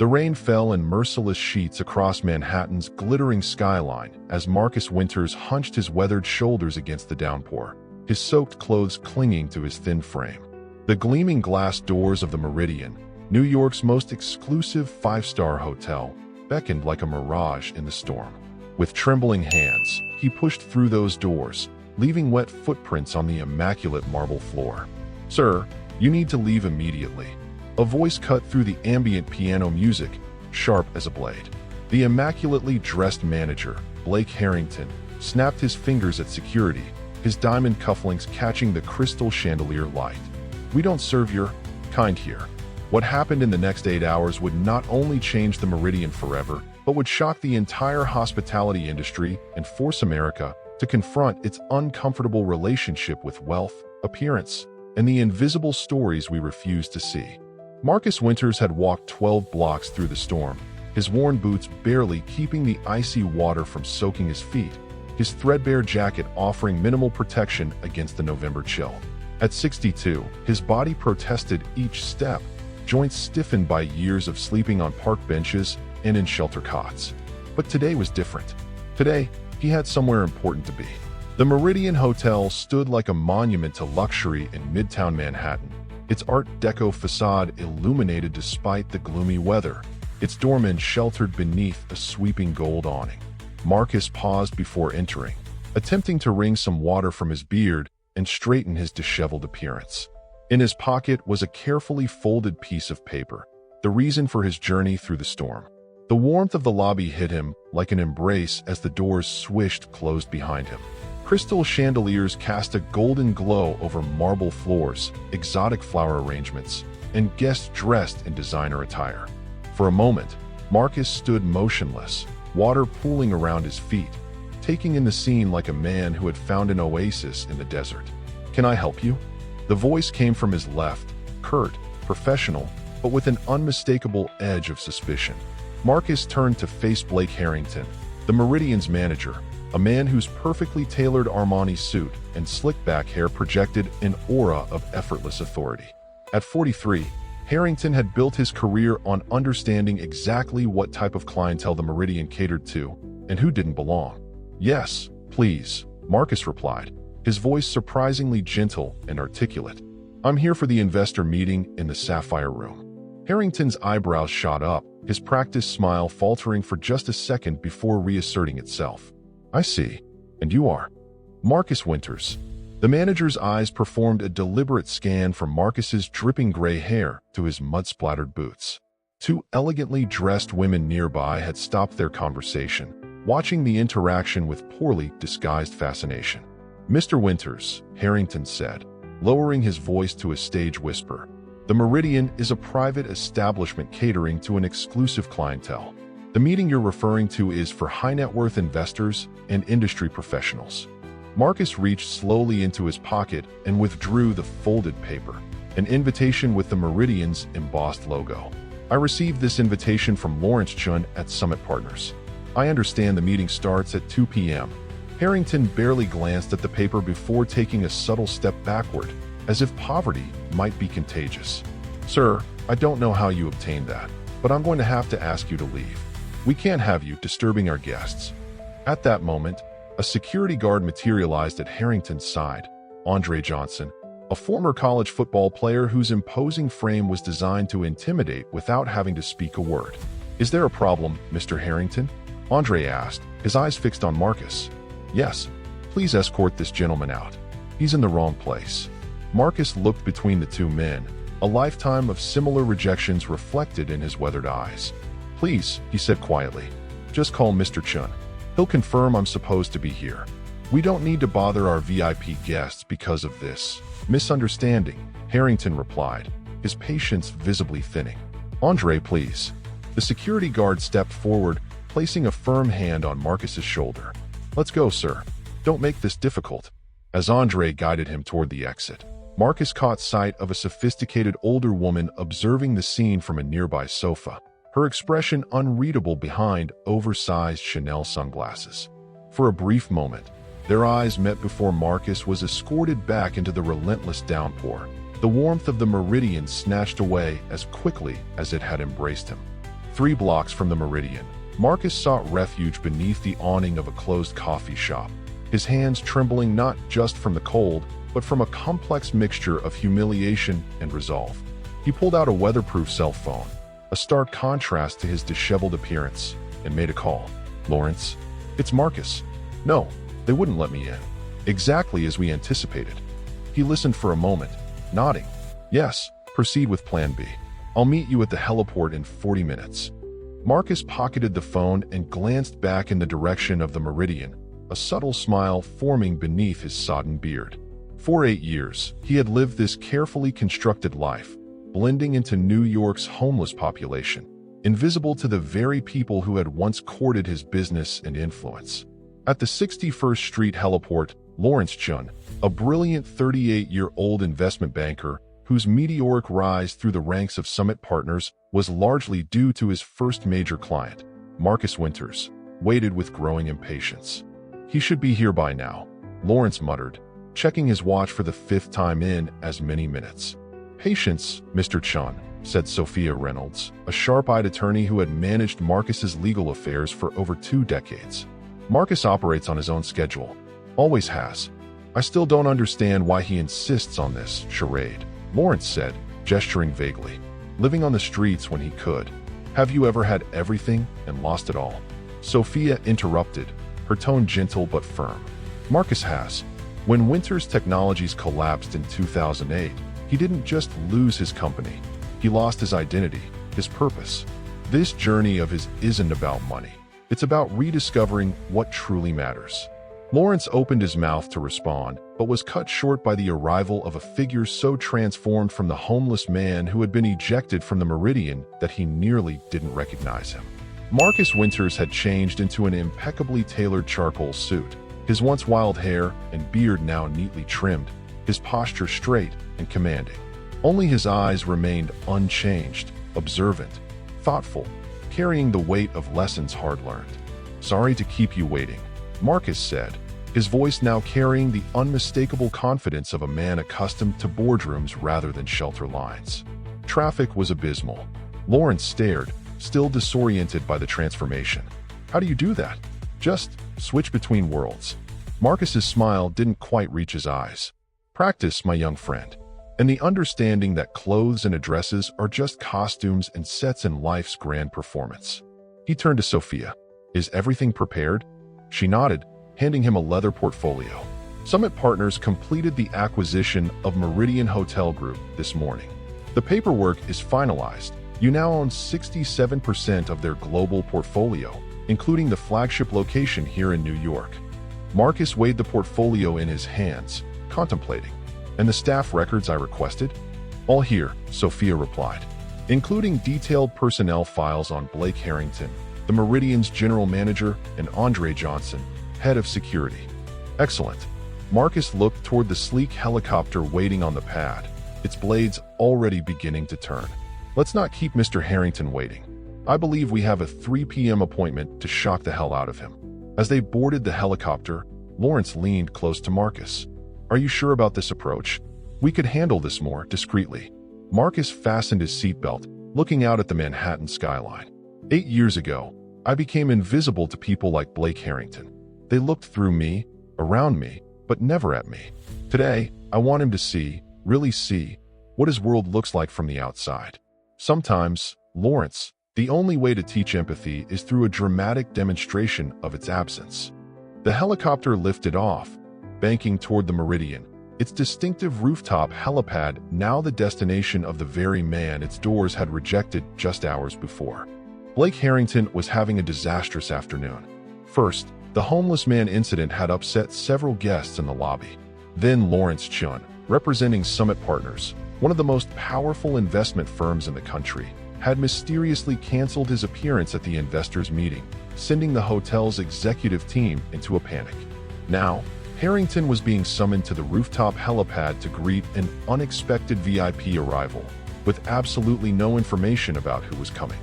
The rain fell in merciless sheets across Manhattan's glittering skyline as Marcus Winters hunched his weathered shoulders against the downpour, his soaked clothes clinging to his thin frame. The gleaming glass doors of the Meridian, New York's most exclusive five-star hotel, beckoned like a mirage in the storm. With trembling hands, he pushed through those doors, leaving wet footprints on the immaculate marble floor. "Sir, you need to leave immediately." A voice cut through the ambient piano music, sharp as a blade. The immaculately dressed manager, Blake Harrington, snapped his fingers at security, his diamond cufflinks catching the crystal chandelier light. "We don't serve your kind here." What happened in the next 8 hours would not only change the Meridian forever, but would shock the entire hospitality industry and force America to confront its uncomfortable relationship with wealth, appearance, and the invisible stories we refuse to see. Marcus Winters had walked 12 blocks through the storm, his worn boots barely keeping the icy water from soaking his feet, his threadbare jacket offering minimal protection against the November chill. At 62, his body protested each step, joints stiffened by years of sleeping on park benches and in shelter cots. But today was different. Today, he had somewhere important to be. The Meridian Hotel stood like a monument to luxury in Midtown Manhattan, its Art Deco facade illuminated despite the gloomy weather, its doorman sheltered beneath a sweeping gold awning. Marcus paused before entering, attempting to wring some water from his beard and straighten his disheveled appearance. In his pocket was a carefully folded piece of paper, the reason for his journey through the storm. The warmth of the lobby hit him like an embrace as the doors swished closed behind him. Crystal chandeliers cast a golden glow over marble floors, exotic flower arrangements, and guests dressed in designer attire. For a moment, Marcus stood motionless, water pooling around his feet, taking in the scene like a man who had found an oasis in the desert. "Can I help you?" The voice came from his left, curt, professional, but with an unmistakable edge of suspicion. Marcus turned to face Blake Harrington, the Meridian's manager, a man whose perfectly tailored Armani suit and slick-back hair projected an aura of effortless authority. At 43, Harrington had built his career on understanding exactly what type of clientele the Meridian catered to and who didn't belong. "Yes, please," Marcus replied, his voice surprisingly gentle and articulate. "I'm here for the investor meeting in the Sapphire Room." Harrington's eyebrows shot up, his practiced smile faltering for just a second before reasserting itself. "I see. And you are?" "Marcus Winters." The manager's eyes performed a deliberate scan from Marcus's dripping gray hair to his mud-splattered boots. Two elegantly dressed women nearby had stopped their conversation, watching the interaction with poorly disguised fascination. "Mr. Winters," Harrington said, lowering his voice to a stage whisper, "the Meridian is a private establishment catering to an exclusive clientele. The meeting you're referring to is for high-net-worth investors and industry professionals." Marcus reached slowly into his pocket and withdrew the folded paper, an invitation with the Meridian's embossed logo. "I received this invitation from Lawrence Chun at Summit Partners. I understand the meeting starts at 2 p.m. Harrington barely glanced at the paper before taking a subtle step backward, as if poverty might be contagious. "Sir, I don't know how you obtained that, but I'm going to have to ask you to leave. We can't have you disturbing our guests." At that moment, a security guard materialized at Harrington's side, Andre Johnson, a former college football player whose imposing frame was designed to intimidate without having to speak a word. "Is there a problem, Mr. Harrington?" Andre asked, his eyes fixed on Marcus. "Yes, please escort this gentleman out. He's in the wrong place." Marcus looked between the two men, a lifetime of similar rejections reflected in his weathered eyes. "Please," he said quietly, "just call Mr. Chun. He'll confirm I'm supposed to be here. We don't need to bother our VIP guests because of this misunderstanding," Harrington replied, his patience visibly thinning. "Andre, please." The security guard stepped forward, placing a firm hand on Marcus's shoulder. "Let's go, sir. Don't make this difficult." As Andre guided him toward the exit, Marcus caught sight of a sophisticated older woman observing the scene from a nearby sofa, her expression unreadable behind oversized Chanel sunglasses. For a brief moment, their eyes met before Marcus was escorted back into the relentless downpour, the warmth of the Meridian snatched away as quickly as it had embraced him. 3 blocks from the Meridian, Marcus sought refuge beneath the awning of a closed coffee shop, his hands trembling not just from the cold, but from a complex mixture of humiliation and resolve. He pulled out a weatherproof cell phone, a stark contrast to his disheveled appearance, and made a call. "Lawrence, it's Marcus." "No, they wouldn't let me in." "Exactly as we anticipated." He listened for a moment, nodding. "Yes, proceed with Plan B. I'll meet you at the heliport in 40 minutes. Marcus pocketed the phone and glanced back in the direction of the Meridian, a subtle smile forming beneath his sodden beard. For 8 years, he had lived this carefully constructed life, blending into New York's homeless population, invisible to the very people who had once courted his business and influence. At the 61st Street heliport, Lawrence Chun, a brilliant 38-year-old investment banker whose meteoric rise through the ranks of Summit Partners was largely due to his first major client, Marcus Winters, waited with growing impatience. "He should be here by now," Lawrence muttered, checking his watch for the 5th time in as many minutes. "Patience, Mr. Chun," said Sophia Reynolds, a sharp-eyed attorney who had managed Marcus's legal affairs for over 2 decades. "Marcus operates on his own schedule. Always has. I still don't understand why he insists on this charade," Lawrence said, gesturing vaguely. "Living on the streets when he could. Have you ever had everything and lost it all?" Sophia interrupted, her tone gentle but firm. "Marcus has. When Winters Technologies collapsed in 2008, he didn't just lose his company. He lost his identity, his purpose. This journey of his isn't about money. It's about rediscovering what truly matters." Lawrence opened his mouth to respond, but was cut short by the arrival of a figure so transformed from the homeless man who had been ejected from the Meridian that he nearly didn't recognize him. Marcus Winters had changed into an impeccably tailored charcoal suit, his once wild hair and beard now neatly trimmed, his posture straight and commanding. Only his eyes remained unchanged, observant, thoughtful, carrying the weight of lessons hard-learned. "Sorry to keep you waiting," Marcus said, his voice now carrying the unmistakable confidence of a man accustomed to boardrooms rather than shelter lines. Traffic was abysmal. Lawrence stared, still disoriented by the transformation. "How do you do that?" "Just switch between worlds." Marcus's smile didn't quite reach his eyes. "Practice, my young friend, and the understanding that clothes and addresses are just costumes and sets in life's grand performance." He turned to Sophia. "Is everything prepared?" She nodded, handing him a leather portfolio. Summit Partners completed the acquisition of Meridian Hotel Group this morning. The paperwork is finalized. You now own 67% of their global portfolio, including the flagship location here in New York. Marcus weighed the portfolio in his hands, contemplating. "And the staff records I requested?" "All here," Sophia replied, including detailed personnel files on Blake Harrington, the Meridian's general manager, and Andre Johnson, head of security. "Excellent." Marcus looked toward the sleek helicopter waiting on the pad, its blades already beginning to turn. "Let's not keep Mr. Harrington waiting. I believe we have a 3 p.m. appointment to shock the hell out of him." As they boarded the helicopter, Lawrence leaned close to Marcus. "Are you sure about this approach? We could handle this more discreetly." Marcus fastened his seatbelt, looking out at the Manhattan skyline. 8 years ago, I became invisible to people like Blake Harrington. They looked through me, around me, but never at me. Today, I want him to see, really see, what his world looks like from the outside. Sometimes, Lawrence, the only way to teach empathy is through a dramatic demonstration of its absence. The helicopter lifted off, banking toward the Meridian, its distinctive rooftop helipad now the destination of the very man its doors had rejected just hours before. Blake Harrington was having a disastrous afternoon. First, the homeless man incident had upset several guests in the lobby. Then Lawrence Chun, representing Summit Partners, one of the most powerful investment firms in the country, had mysteriously canceled his appearance at the investors' meeting, sending the hotel's executive team into a panic. Now, Harrington was being summoned to the rooftop helipad to greet an unexpected VIP arrival, with absolutely no information about who was coming.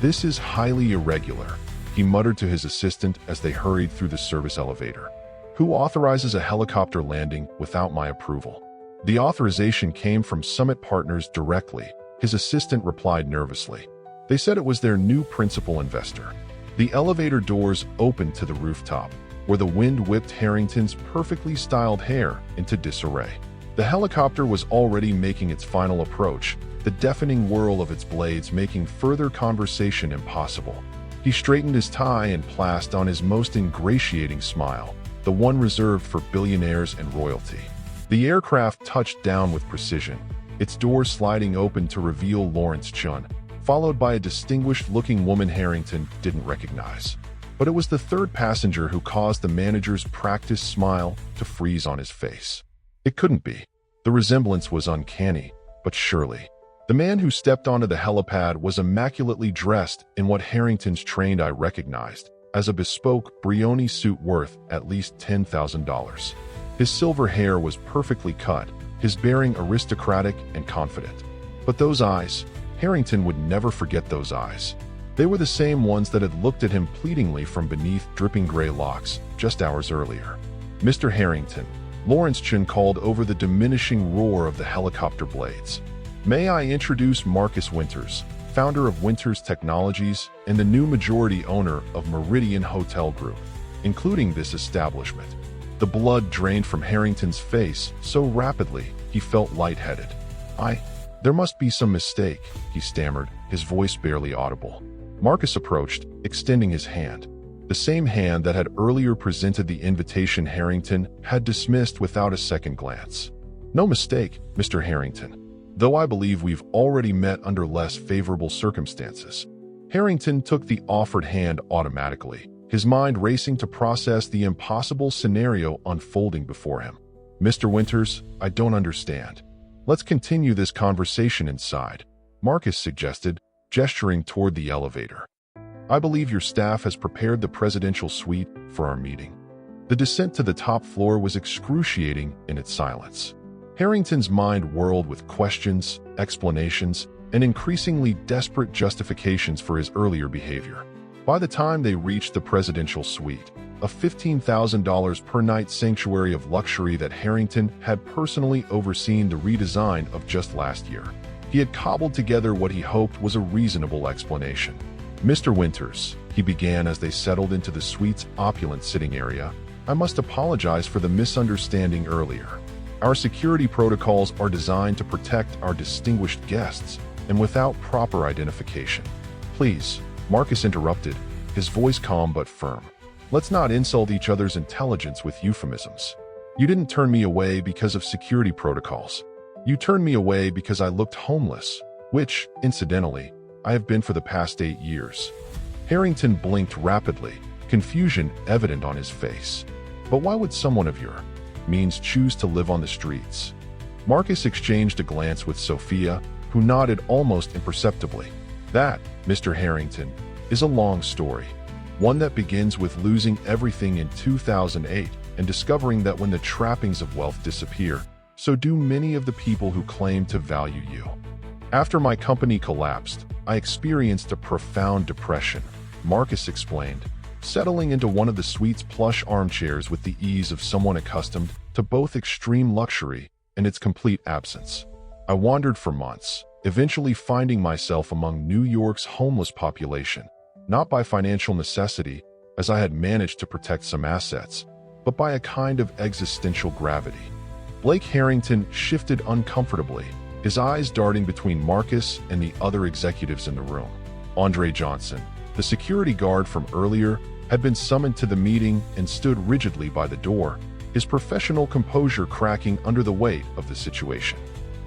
"This is highly irregular," he muttered to his assistant as they hurried through the service elevator. "Who authorizes a helicopter landing without my approval?" The authorization came from Summit Partners directly, his assistant replied nervously. They said it was their new principal investor. The elevator doors opened to the rooftop, where the wind whipped Harrington's perfectly styled hair into disarray. The helicopter was already making its final approach, the deafening whirl of its blades making further conversation impossible. He straightened his tie and placed on his most ingratiating smile, the one reserved for billionaires and royalty. The aircraft touched down with precision, its doors sliding open to reveal Lawrence Chun, followed by a distinguished-looking woman Harrington didn't recognize. But it was the third passenger who caused the manager's practiced smile to freeze on his face. It couldn't be. The resemblance was uncanny, but surely. The man who stepped onto the helipad was immaculately dressed in what Harrington's trained eye recognized as a bespoke Brioni suit worth at least $10,000. His silver hair was perfectly cut, his bearing aristocratic and confident. But those eyes, Harrington would never forget those eyes. They were the same ones that had looked at him pleadingly from beneath dripping gray locks just hours earlier. "Mr. Harrington," Lawrence Chun called over the diminishing roar of the helicopter blades. "May I introduce Marcus Winters, founder of Winters Technologies and the new majority owner of Meridian Hotel Group, including this establishment." The blood drained from Harrington's face so rapidly he felt lightheaded. There must be some mistake," he stammered, his voice barely audible. Marcus approached, extending his hand. The same hand that had earlier presented the invitation Harrington had dismissed without a second glance. "No mistake, Mr. Harrington. Though I believe we've already met under less favorable circumstances." Harrington took the offered hand automatically, his mind racing to process the impossible scenario unfolding before him. "Mr. Winters, I don't understand. Let's continue this conversation inside," Marcus suggested, gesturing toward the elevator. "I believe your staff has prepared the presidential suite for our meeting." The descent to the top floor was excruciating in its silence. Harrington's mind whirled with questions, explanations, and increasingly desperate justifications for his earlier behavior. By the time they reached the presidential suite, a $15,000 per night sanctuary of luxury that Harrington had personally overseen the redesign of just last year, he had cobbled together what he hoped was a reasonable explanation. "Mr. Winters," he began as they settled into the suite's opulent sitting area, "I must apologize for the misunderstanding earlier. Our security protocols are designed to protect our distinguished guests, and without proper identification." "Please," Marcus interrupted, his voice calm but firm. "Let's not insult each other's intelligence with euphemisms. You didn't turn me away because of security protocols. You turned me away because I looked homeless, which, incidentally, I have been for the past 8 years." Harrington blinked rapidly, confusion evident on his face. "But why would someone of your means choose to live on the streets?" Marcus exchanged a glance with Sophia, who nodded almost imperceptibly. "That, Mr. Harrington, is a long story. One that begins with losing everything in 2008 and discovering that when the trappings of wealth disappear, so do many of the people who claim to value you. After my company collapsed, I experienced a profound depression," Marcus explained, settling into one of the suite's plush armchairs with the ease of someone accustomed to both extreme luxury and its complete absence. "I wandered for months, eventually finding myself among New York's homeless population, not by financial necessity, as I had managed to protect some assets, but by a kind of existential gravity." Blake Harrington shifted uncomfortably, his eyes darting between Marcus and the other executives in the room. Andre Johnson, the security guard from earlier, had been summoned to the meeting and stood rigidly by the door, his professional composure cracking under the weight of the situation.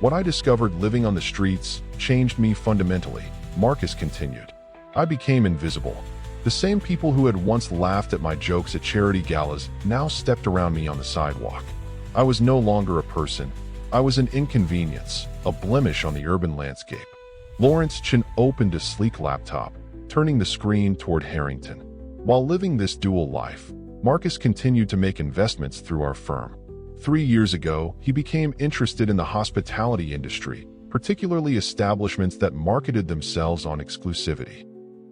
"What I discovered living on the streets changed me fundamentally," Marcus continued. "I became invisible. The same people who had once laughed at my jokes at charity galas now stepped around me on the sidewalk. I was no longer a person. I was an inconvenience, a blemish on the urban landscape." Lawrence Chun opened a sleek laptop, turning the screen toward Harrington. "While living this dual life, Marcus continued to make investments through our firm. 3 years ago, he became interested in the hospitality industry, particularly establishments that marketed themselves on exclusivity."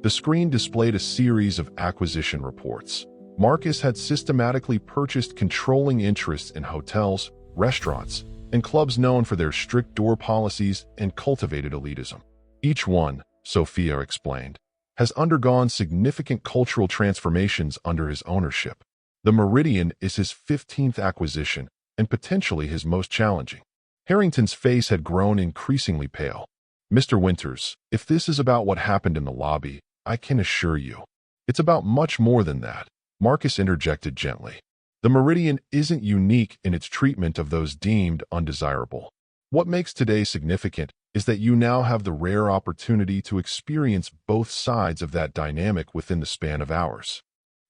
The screen displayed a series of acquisition reports. Marcus had systematically purchased controlling interests in hotels, restaurants, and clubs known for their strict door policies and cultivated elitism. Each one, Sophia explained, has undergone significant cultural transformations under his ownership. The Meridian is his 15th acquisition and potentially his most challenging. Harrington's face had grown increasingly pale. Mr. Winters, if this is about what happened in the lobby, I can assure you, it's about much more than that, Marcus interjected gently. The Meridian isn't unique in its treatment of those deemed undesirable. What makes today significant is that you now have the rare opportunity to experience both sides of that dynamic within the span of hours.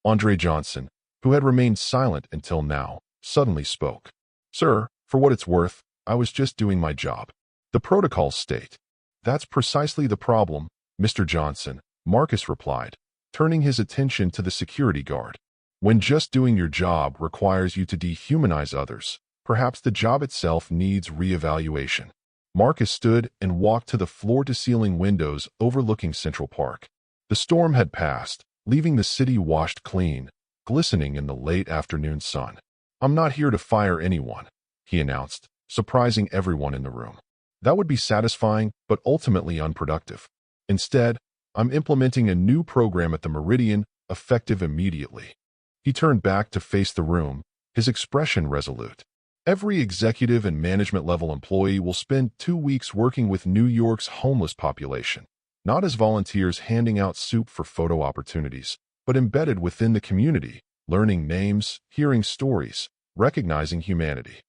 Andre Johnson, who had remained silent until now, suddenly spoke. Sir, for what it's worth, I was just doing my job. The protocols state. That's precisely the problem, Mr. Johnson, Marcus replied, turning his attention to the security guard. When just doing your job requires you to dehumanize others, perhaps the job itself needs reevaluation. Marcus stood and walked to the floor-to-ceiling windows overlooking Central Park. The storm had passed, leaving the city washed clean, glistening in the late afternoon sun. I'm not here to fire anyone, he announced, surprising everyone in the room. That would be satisfying, but ultimately unproductive. Instead, I'm implementing a new program at the Meridian, effective immediately. He turned back to face the room, his expression resolute. Every executive and management-level employee will spend 2 weeks working with New York's homeless population, not as volunteers handing out soup for photo opportunities, but embedded within the community, learning names, hearing stories, recognizing humanity.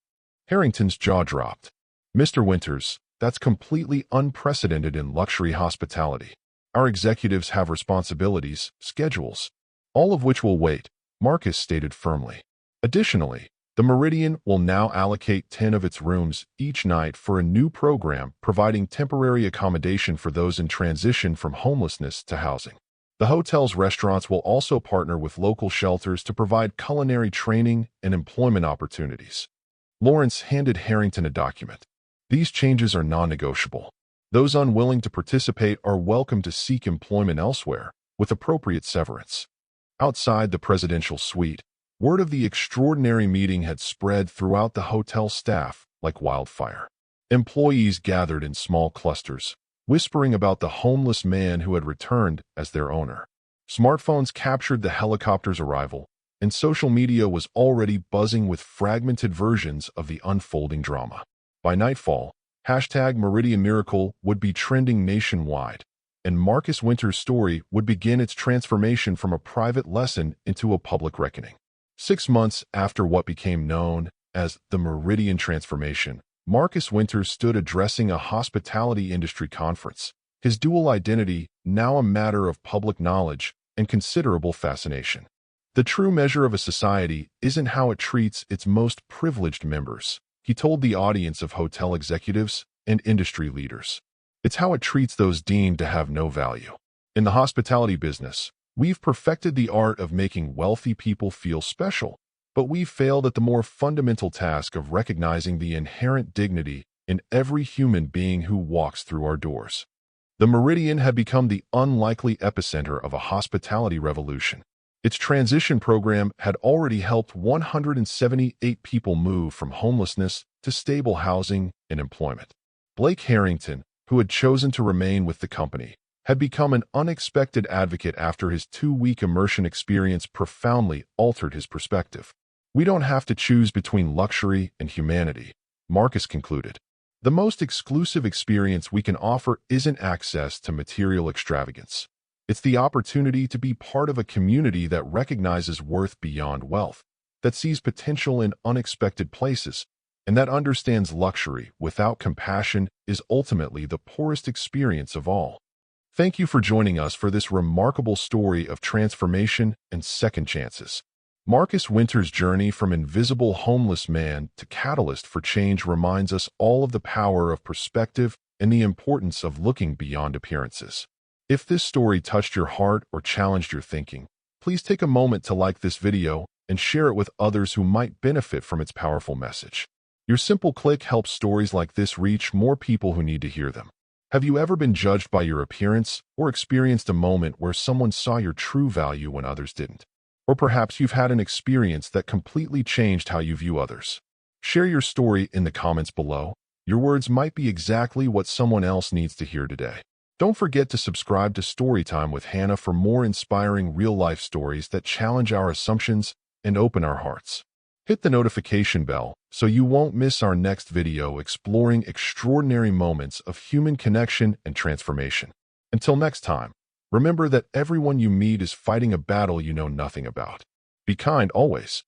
Harrington's jaw dropped. Mr. Winters, that's completely unprecedented in luxury hospitality. Our executives have responsibilities, schedules, all of which will wait, Marcus stated firmly. Additionally, the Meridian will now allocate 10 of its rooms each night for a new program providing temporary accommodation for those in transition from homelessness to housing. The hotel's restaurants will also partner with local shelters to provide culinary training and employment opportunities. Lawrence handed Harrington a document. These changes are non-negotiable. Those unwilling to participate are welcome to seek employment elsewhere, with appropriate severance. Outside the presidential suite, word of the extraordinary meeting had spread throughout the hotel staff like wildfire. Employees gathered in small clusters, whispering about the homeless man who had returned as their owner. Smartphones captured the helicopter's arrival, and social media was already buzzing with fragmented versions of the unfolding drama. By nightfall, #MeridianMiracle would be trending nationwide, and Marcus Winters' story would begin its transformation from a private lesson into a public reckoning. 6 months after what became known as the Meridian Transformation, Marcus Winters stood addressing a hospitality industry conference, his dual identity now a matter of public knowledge and considerable fascination. The true measure of a society isn't how it treats its most privileged members, he told the audience of hotel executives and industry leaders. It's how it treats those deemed to have no value. In the hospitality business, we've perfected the art of making wealthy people feel special, but we've failed at the more fundamental task of recognizing the inherent dignity in every human being who walks through our doors. The Meridian had become the unlikely epicenter of a hospitality revolution. Its transition program had already helped 178 people move from homelessness to stable housing and employment. Blake Harrington, who had chosen to remain with the company, had become an unexpected advocate after his 2-week immersion experience profoundly altered his perspective. We don't have to choose between luxury and humanity, Marcus concluded. The most exclusive experience we can offer isn't access to material extravagance. It's the opportunity to be part of a community that recognizes worth beyond wealth, that sees potential in unexpected places, and that understands luxury without compassion is ultimately the poorest experience of all. Thank you for joining us for this remarkable story of transformation and second chances. Marcus Winters' journey from invisible homeless man to catalyst for change reminds us all of the power of perspective and the importance of looking beyond appearances. If this story touched your heart or challenged your thinking, please take a moment to like this video and share it with others who might benefit from its powerful message. Your simple click helps stories like this reach more people who need to hear them. Have you ever been judged by your appearance or experienced a moment where someone saw your true value when others didn't? Or perhaps you've had an experience that completely changed how you view others. Share your story in the comments below. Your words might be exactly what someone else needs to hear today. Don't forget to subscribe to Storytime with Hana for more inspiring real-life stories that challenge our assumptions and open our hearts. Hit the notification bell so you won't miss our next video exploring extraordinary moments of human connection and transformation. Until next time, remember that everyone you meet is fighting a battle you know nothing about. Be kind always.